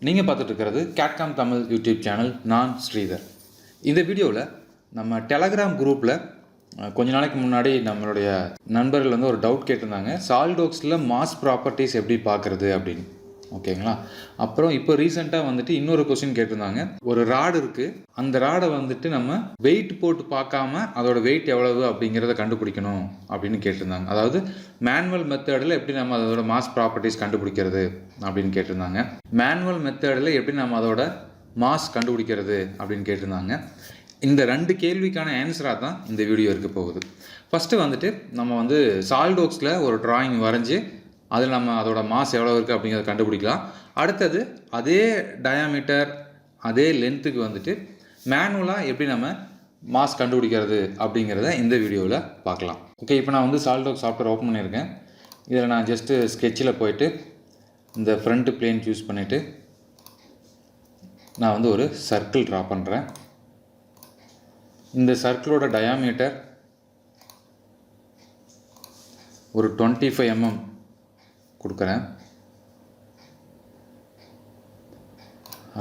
நீங்கள் பார்த்துட்டு இருக்கிறது கேட்காம் தமிழ் யூடியூப் சேனல். நான் ஸ்ரீதர். இந்த வீடியோவில் நம்ம டெலகிராம் குரூப்பில் கொஞ்ச நாளைக்கு முன்னாடி நம்மளுடைய நண்பர்கள் வந்து ஒரு டவுட் கேட்டிருந்தாங்க, சாலிட்வொர்க்ஸில் மாஸ் ப்ராப்பர்ட்டிஸ் எப்படி பார்க்குறது அப்படின்னு. ஓகேங்களா? அப்புறம் இப்போ ரீசெண்டாக வந்துட்டு இன்னொரு கொஸ்டின் கேட்டிருந்தாங்க. ஒரு ராடு இருக்குது, அந்த ராடை வந்துட்டு நம்ம வெயிட் போட்டு பார்க்காம அதோட வெயிட் எவ்வளவு அப்படிங்கிறத கண்டுபிடிக்கணும் அப்படின்னு கேட்டிருந்தாங்க. அதாவது மேனுவல் மெத்தடில் எப்படி நம்ம அதோட மாஸ் ப்ராப்பர்ட்டிஸ் கண்டுபிடிக்கிறது அப்படின்னு கேட்டிருந்தாங்க. மேனுவல் மெத்தடில் எப்படி நம்ம அதோட மாஸ் கண்டுபிடிக்கிறது அப்படின்னு கேட்டிருந்தாங்க. இந்த 2 கேள்விக்கான ஆன்சராக தான் இந்த வீடியோ இருக்க போகுது. ஃபஸ்ட்டு வந்துட்டு நம்ம வந்து சாலிட்வொர்க்ஸில் ஒரு டிராயிங் வரைஞ்சி அதில் நம்ம அதோட மாஸ் எவ்வளோ இருக்குது அப்படிங்கிறத கண்டுபிடிக்கலாம். அடுத்தது அதே டயாமீட்டர் அதே லென்த்துக்கு வந்துட்டு மேனுவலாக எப்படி நம்ம மாஸ் கண்டுபிடிக்கிறது அப்படிங்கிறத இந்த வீடியோவில் பார்க்கலாம். ஓகே, இப்போ நான் வந்து சாலிட்வொர்க்ஸ் சாஃப்ட்வேர் ஓப்பன் பண்ணியிருக்கேன். இதில் நான் ஜஸ்ட்டு ஸ்கெட்சில் போயிட்டு இந்த ஃப்ரண்ட் பிளேன் சூஸ் பண்ணிவிட்டு நான் வந்து ஒரு சர்க்கிள் ட்ரா பண்ணுறேன். இந்த சர்க்கிளோட டயாமீட்டர் ஒரு 25 mm கொடுக்குறேன்.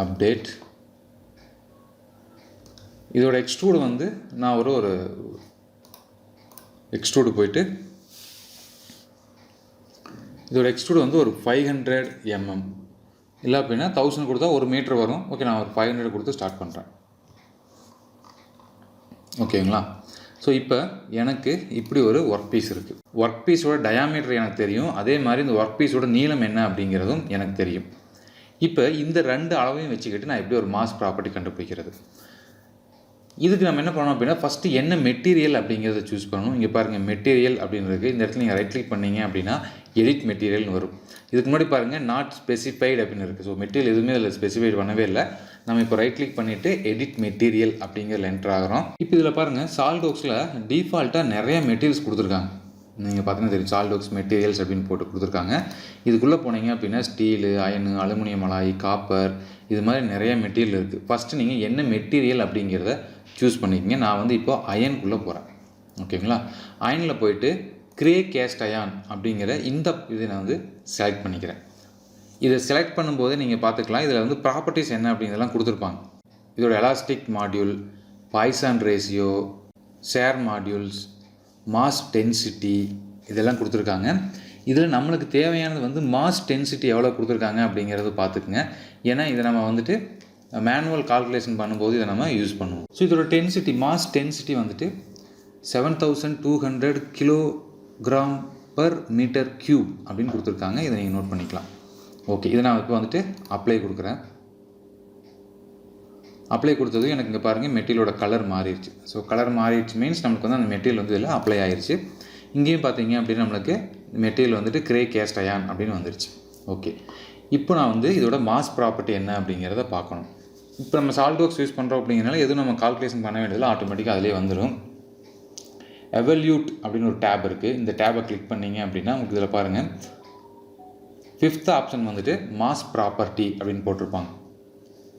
அப்டேட். இதோட எக்ஸ்ட்ரூடு வந்து நான் ஒரு எக்ஸ்ட்ரூடு போயிட்டு இதோட எக்ஸ்ட்ரூடு வந்து ஒரு 500 mm இல்லை அப்படின்னா 1000 கொடுத்தா 1 மீட்டர் வரும். ஓகே, நான் ஒரு 500 கொடுத்து ஸ்டார்ட் பண்ணுறேன். ஓகேங்களா? ஸோ இப்போ எனக்கு இப்படி ஒரு ஒர்க் பீஸ் இருக்குது. ஒர்க் பீஸோட டயாமீட்டர் எனக்கு தெரியும், அதே மாதிரி இந்த ஒர்க் பீஸோட நீளம் என்ன அப்படிங்கிறதும் எனக்கு தெரியும். இப்போ இந்த 2 அளவையும் வச்சுக்கிட்டு நான் எப்படி ஒரு மாஸ் ப்ராப்பர்ட்டி கண்டுபிடிக்கிறது? இதுக்கு நம்ம என்ன பண்ணணும் அப்படின்னா, ஃபஸ்ட்டு என்ன மெட்டீரியல் அப்படிங்கிறத சூஸ் பண்ணணும். இங்கே பாருங்கள், மெட்டீரியல் அப்படின்னு இருக்குது. இந்த இடத்துல நீங்கள் ரைட் கிளிக் பண்ணிங்க அப்படின்னா எடிட் மெட்டீரியல்னு வரும். இதுக்கு முன்னாடி பாருங்கள், நாட் ஸ்பெசிஃபைடு அப்படின்னு இருக்குது. ஸோ மெட்டீரியல் எதுவுமே அதில் ஸ்பெசிஃபைடு பண்ணவே இல்லை. நம்ம இப்போ ரைட் கிளிக் பண்ணிவிட்டு எடிட் மெட்டீரியல் அப்படிங்கிறதுல என்டர் ஆகிறோம். இப்போ இதில் பாருங்கள், சாலிட்வொர்க்ஸில் டிஃபால்ட்டாக நிறைய மெட்டீரியல்ஸ் கொடுத்துருக்காங்க. நீங்கள் பார்த்தீங்கன்னா தெரியும், சாலிட்வொர்க்ஸ் மெட்டீரியல்ஸ் அப்படின்னு போட்டு கொடுத்துருக்காங்க. இதுக்குள்ளே போனீங்க அப்படின்னா steel, iron, aluminium alloy, copper, இது மாதிரி நிறைய மெட்டீரியல் இருக்குது. ஃபஸ்ட்டு நீங்கள் என்ன மெட்டீரியல் அப்படிங்கிறத சூஸ் பண்ணிக்கங்க. நான் வந்து இப்போ அயனுக்குள்ளே போகிறேன். ஓகேங்களா? அயனில் போயிட்டு கிரே கேஸ்ட் அயான் அப்படிங்கிற இந்த இதை நான் வந்து செலக்ட் பண்ணிக்கிறேன். இதை செலக்ட் பண்ணும்போது நீங்கள் பார்த்துக்கலாம், இதில் வந்து ப்ராப்பர்ட்டிஸ் என்ன அப்படிங்கிறதெல்லாம் கொடுத்துருப்பாங்க. இதோட elastic module, Poisson ratio, share modules, mass density இதெல்லாம் கொடுத்துருக்காங்க. இதில் நம்மளுக்கு தேவையானது வந்து மாஸ் டென்சிட்டி எவ்வளோ கொடுத்துருக்காங்க அப்படிங்கிறது பார்த்துக்குங்க. ஏன்னா இதை நம்ம வந்துட்டு மேனுவல் கால்குலேஷன் பண்ணும்போது இதை நம்ம யூஸ் பண்ணுவோம். ஸோ இதோட டென்சிட்டி, மாஸ் டென்சிட்டி வந்துட்டு 7200 கிலோகிராம் பர் மீட்டர் கியூப் அப்படின்னு கொடுத்துருக்காங்க. இதை நீங்கள் நோட் பண்ணிக்கலாம். ஓகே, இதை நான் இப்போ வந்துட்டு அப்ளை கொடுக்குறேன். அப்ளை கொடுத்தது எனக்கு இங்கே பாருங்கள், மெட்டீரியலோட கலர் மாறிடுச்சு. ஸோ கலர் மாறிடுச்சு மீன்ஸ் நம்மளுக்கு வந்து அந்த மெட்டீரியல் வந்து இதில் அப்ளை ஆயிடுச்சு. இங்கேயும் பார்த்தீங்க அப்படின்னா நம்மளுக்கு மெட்டீரியல் வந்துட்டு கிரே கேஸ்ட் அயான் அப்படின்னு வந்துடுச்சு. ஓகே, இப்போ நான் வந்து இதோட மாஸ் ப்ராப்பர்ட்டி என்ன அப்படிங்கிறத பார்க்கணும். இப்போ நம்ம சாலிட்வொர்க்ஸ் யூஸ் பண்ணுறோம் அப்படிங்கிறனால எதுவும் நம்ம கால்குலேஷன் பண்ண வேண்டியதில்லை, ஆட்டோமேட்டிக்காக அதிலே வந்துடும். எவல்யூட் அப்படின்னு ஒரு டேப் இருக்குது. இந்த டேபை கிளிக் பண்ணிங்க அப்படின்னா உங்களுக்கு இதில் பாருங்கள், 5th ஆப்ஷன் வந்துட்டு மாஸ் ப்ராப்பர்ட்டி அப்படின்னு போட்டிருப்பாங்க.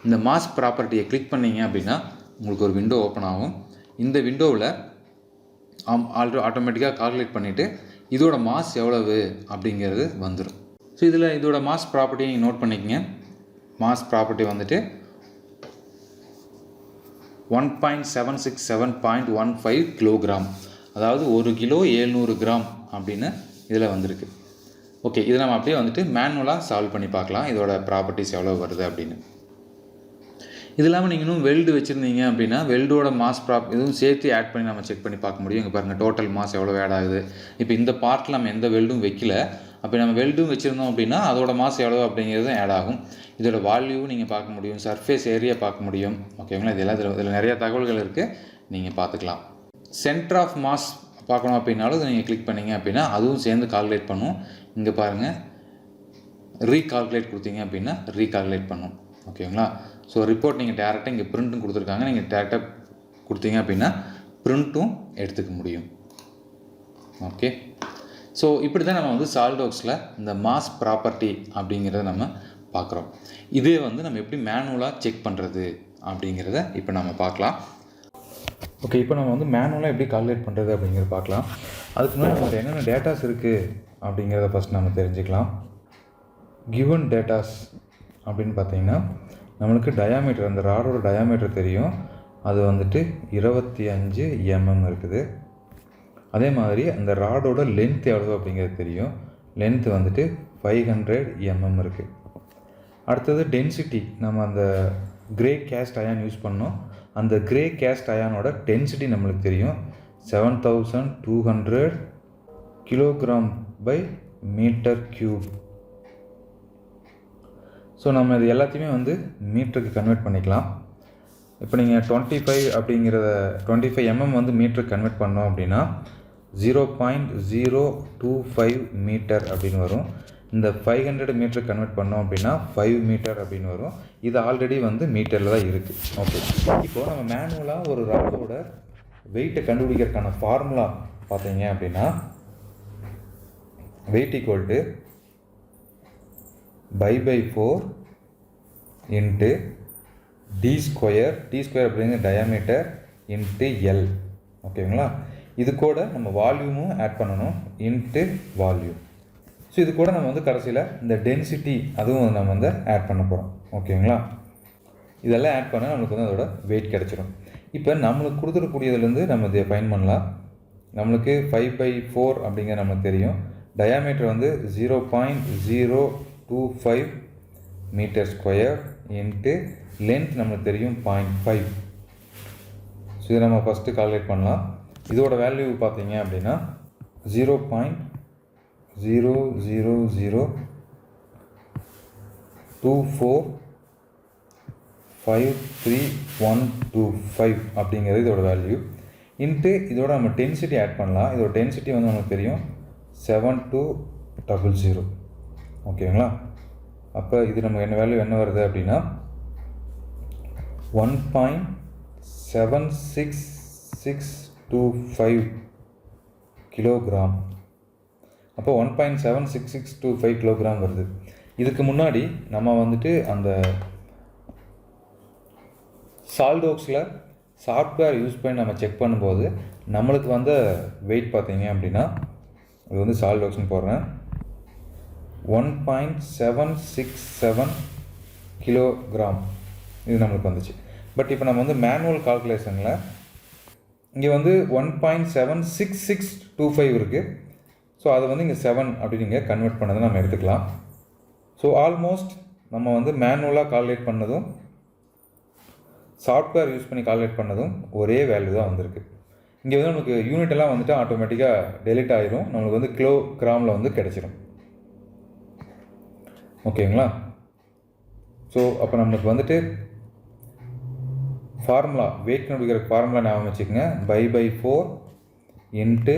இந்த மாஸ் ப்ராப்பர்ட்டியை கிளிக் பண்ணிங்க அப்படின்னா உங்களுக்கு ஒரு விண்டோ ஓப்பன் ஆகும். இந்த விண்டோவில் ஆட்டோமேட்டிக்காக கால்குலேட் பண்ணிவிட்டு இதோட மாஸ் எவ்வளவு அப்படிங்கிறது வந்துடும். ஸோ இதில் இதோட மாஸ் ப்ராப்பர்ட்டியை நீங்கள் நோட் பண்ணிக்கங்க. மாஸ் ப்ராப்பர்ட்டி வந்துட்டு 1.767.15 கிலோகிராம், அதாவது 1 கிலோ 700 கிராம் அப்படின்னு இதில் வந்திருக்கு. ஓகே, இதை நம்ம அப்படியே வந்துட்டு மேனுவலாக சால்வ் பண்ணி பார்க்கலாம், இதோட ப்ராப்பர்ட்டிஸ் எவ்வளோ வருது அப்படின்னு. இது இல்லாமல் நீங்கள் இன்னும் வெல்டு வச்சுருந்தீங்க அப்படின்னா வெல்டோட மாஸ் இதுவும் சேர்த்து ஆட் பண்ணி நம்ம செக் பண்ணி பார்க்க முடியும். இங்கே பாருங்கள், டோட்டல் மாஸ் எவ்வளோ ஆட் ஆகுது. இப்போ இந்த பார்ட்டில் நம்ம எந்த வெல்டும் வைக்கல, அப்போ நம்ம வெல்டும் வச்சுருந்தோம் அப்படின்னா அதோட மாஸ் எவ்வளோ அப்படிங்கிறது ஆட் ஆகும். இதோட வால்யூவும் நீங்கள் பார்க்க முடியும், சர்ஃபேஸ் ஏரியா பார்க்க முடியும். ஓகேங்களா? இதெல்லாம் இதில் நிறைய தகவல்கள் இருக்குது, நீங்கள் பார்த்துக்கலாம். சென்டர் ஆஃப் மாஸ் பார்க்கணும் அப்படின்னாலும் இதை நீங்கள் கிளிக் பண்ணிங்க அப்படின்னா அதுவும் சேர்ந்து கால்குலேட் பண்ணும். இங்கே பாருங்கள், ரீகால்குலேட் கொடுத்தீங்க அப்படின்னா ரீகால்குலேட் பண்ணும். ஓகேங்களா? ஸோ ரிப்போர்ட் நீங்கள் டேரெக்டாக இங்கே பிரிண்ட்டும் கொடுத்துருக்காங்க, நீங்கள் டேரெக்டாக கொடுத்தீங்க அப்படின்னா பிரிண்ட்டும் எடுத்துக்க முடியும். ஓகே, ஸோ இப்படி தான் நம்ம வந்து சாலிட்வொர்க்ஸில் இந்த மாஸ் ப்ராப்பர்ட்டி அப்படிங்கிறத நம்ம பார்க்குறோம். இதே வந்து நம்ம எப்படி மேனுவலாக செக் பண்ணுறது அப்படிங்கிறத இப்போ நம்ம பார்க்கலாம். ஓகே, இப்போ நம்ம வந்து மேனுவலாக எப்படி கால்குலேட் பண்ணுறது அப்படிங்கிறத பார்க்கலாம். அதுக்கு முன்னாடி நம்மகிட்ட என்னென்ன டேட்டாஸ் இருக்குது அப்படிங்கிறத ஃபஸ்ட் நம்ம தெரிஞ்சுக்கலாம். கிவன் டேட்டாஸ் அப்படின்னு பார்த்தீங்கன்னா நம்மளுக்கு டயாமீட்டர், அந்த ராடோட டயாமீட்டர் தெரியும். அது வந்துட்டு 25 mm இருக்குது. அதே மாதிரி அந்த ராடோட லென்த் எவ்வளோ அப்படிங்கிறது தெரியும். லென்த் வந்துட்டு 500 mm இருக்குது. அடுத்தது டென்சிட்டி, நம்ம அந்த கிரே கேஸ்ட் அயான் யூஸ் பண்ணோம். அந்த கிரே கேஸ்ட் அயானோட டென்சிட்டி நம்மளுக்கு தெரியும். 7200 kg/m³. ஸோ நம்ம இது எல்லாத்தையுமே வந்து மீட்டருக்கு கன்வெர்ட் பண்ணிக்கலாம். இப்போ நீங்கள் 25 mm வந்து மீட்டருக்கு கன்வெர்ட் பண்ணோம் அப்படின்னா 0.025 மீட்டர் அப்படின்னு வரும். இந்த 500 மீட்டருக்கு கன்வெர்ட் பண்ணோம் அப்படின்னா 5 மீட்டர் அப்படின்னு வரும். இது ஆல்ரெடி வந்து மீட்டரில் தான் இருக்குது. ஓகே, இப்போது நம்ம மேனுவலாக ஒரு ராடோட வெயிட்டை கண்டுபிடிக்கிறதுக்கான ஃபார்முலா பார்த்தீங்க அப்படின்னா weight equal to π/4 into D square அப்படிங்கிற டயாமீட்டர் இன்ட்டு எல். ஓகேங்களா? இது கூட நம்ம வால்யூமும் ஆட் பண்ணணும், இன்ட்டு வால்யூம். ஸோ இது கூட நம்ம வந்து கடைசியில் இந்த டென்சிட்டி அதுவும் நம்ம வந்து ஆட் பண்ண போகிறோம். ஓகேங்களா? இதெல்லாம் ஆட் பண்ணால் நம்மளுக்கு வந்து அதோட வெயிட் கிடச்சிடும். இப்போ நம்மளுக்கு கொடுத்துருக்கூடியதுலேருந்து நம்ம இதை ஃபைன் பண்ணலாம். நம்மளுக்கு 5/4 அப்படிங்கிற நமக்கு தெரியும். டயாமீட்டர் வந்து 0.025 m² இன்ட்டு லென்த் நம்மளுக்கு தெரியும் 0.5. ஸோ இதை நம்ம ஃபஸ்ட்டு கால்குலேட் பண்ணலாம். இதோட வேல்யூ பார்த்தீங்க அப்படின்னா 0.002453125 அப்படிங்கிறது இதோட வேல்யூ. இன்ட்டு இதோட நம்ம டென்சிட்டி ஆட் பண்ணலாம். இதோட டென்சிட்டி வந்து நமக்கு தெரியும் 7200. ஓகேங்களா? அப்போ இது நம்ம என்ன வேல்யூ என்ன வருது அப்படின்னா 1.76625 கிலோகிராம். அப்போ 1.76625 கிலோகிராம் வருது. இதுக்கு முன்னாடி நம்ம வந்துட்டு அந்த சால்ட்வொர்க்ஸில் சாஃப்ட்வேர் யூஸ் பண்ணி நம்ம செக் பண்ணும்போது நம்மளுக்கு வந்த வெயிட் பார்த்தீங்க அப்படின்னா இது வந்து சால்ட்வொர்க்ஸ்னு போடுறேன் 1.767 கிலோகிராம் இது நம்மளுக்கு வந்துச்சு. பட் இப்போ நம்ம வந்து மேனுவல் கால்குலேஷனில் இங்கே வந்து 1.76625 இருக்குது. ஸோ அதை வந்து இங்கே 7 அப்படின்னு இங்கே கன்வெர்ட் பண்ணதை நம்ம எடுத்துக்கலாம். ஸோ ஆல்மோஸ்ட் நம்ம வந்து மேனுவலாக கால்குலேட் பண்ணதும் சாஃப்ட்வேர் யூஸ் பண்ணி கால்குலேட் பண்ணதும் ஒரே வேல்யூ தான் வந்திருக்கு. இங்கே வந்து நமக்கு யூனிட் எல்லாம் வந்துட்டு ஆட்டோமேட்டிக்காக டெலிட் ஆகிரும். நம்மளுக்கு வந்து கிலோகிராமில் வந்து கிடச்சிரும். ஓகேங்களா? ஸோ அப்போ நம்மளுக்கு வந்துட்டு ஃபார்முலா வெயிட் கண்டுபிடிக்கிற ஃபார்முலா ஞாபகம் வச்சுக்கோங்க. π/4 into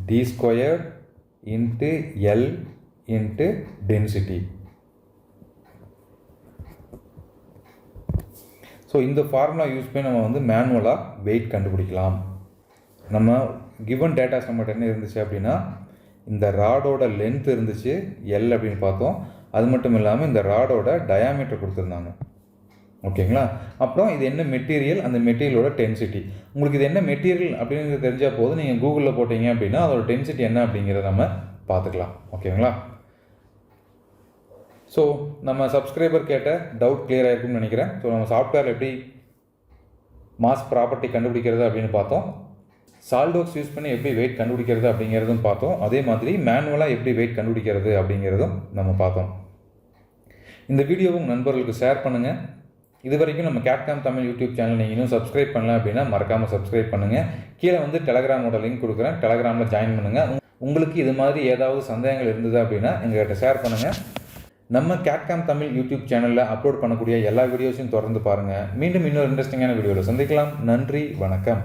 D square into L into density. So இந்த ஃபார்முலா யூஸ் பண்ணி நம்ம வந்து மேனுவலாக வெயிட் கண்டுபிடிக்கலாம். நம்ம கிவன் டேட்டாஸ் நம்மகிட்ட என்ன இருந்துச்சு அப்படின்னா இந்த ராடோட லென்த் இருந்துச்சு எல் அப்படின்னு பார்த்தோம். அது மட்டும் இல்லாமல் இந்த ராடோட டயாமீட்டர் கொடுத்துருந்தாங்க. ஓகேங்களா? அப்புறம் இது என்ன மெட்டீரியல், அந்த மெட்டீரியலோட டென்சிட்டி. உங்களுக்கு இது என்ன மெட்டீரியல் அப்படிங்கிறது தெரிஞ்சால் போதும். நீங்கள் கூகுளில் போட்டிங்க அப்படின்னா அதோட டென்சிட்டி என்ன அப்படிங்கிறத நம்ம பார்த்துக்கலாம். ஓகேங்களா? ஸோ நம்ம சப்ஸ்கிரைபர் கேட்ட டவுட் கிளியர் ஆகிருக்குன்னு நினைக்கிறேன். ஸோ நம்ம சாஃப்ட்வேர் எப்படி மாஸ் ப்ராப்பர்ட்டி கண்டுபிடிக்கிறது அப்படின்னு பார்த்தோம். சால்ட்வொர்க்ஸ் யூஸ் பண்ணி எப்படி வெயிட் கண்டுபிடிக்கிறது அப்படிங்கிறதும் பார்த்தோம். அதே மாதிரி மேனுவலாக எப்படி வெயிட் கண்டுபிடிக்கிறது அப்படிங்கிறதும் நம்ம பார்த்தோம். இந்த வீடியோவை உங்கள் நண்பர்களுக்கு ஷேர் பண்ணுங்கள். இது வரைக்கும் நம்ம கேட்காம் தமிழ் யூடியூப் சேனல் நீங்கள் இன்னும் சப்ஸ்கிரைப் பண்ணல அப்படின்னா மறக்காமல் சப்ஸ்கிரைப் பண்ணுங்கள். கீழே வந்து டெலகிராமோட லிங்க் கொடுக்குறேன். டெலகிராமில் ஜாயின் பண்ணுங்கள். உங்களுக்கு இது மாதிரி ஏதாவது சந்தேகங்கள் இருந்தது அப்படின்னா எங்கள்கிட்ட ஷேர் பண்ணுங்கள். நம்ம கேட்காம் தமிழ் யூடியூப் சேனலில் அப்லோட் பண்ணக்கூடிய எல்லா வீடியோஸையும் தொடர்ந்து பாருங்கள். மீண்டும் இன்னொரு இன்ட்ரெஸ்டிங்கான வீடியோவில் சந்திக்கலாம். நன்றி, வணக்கம்.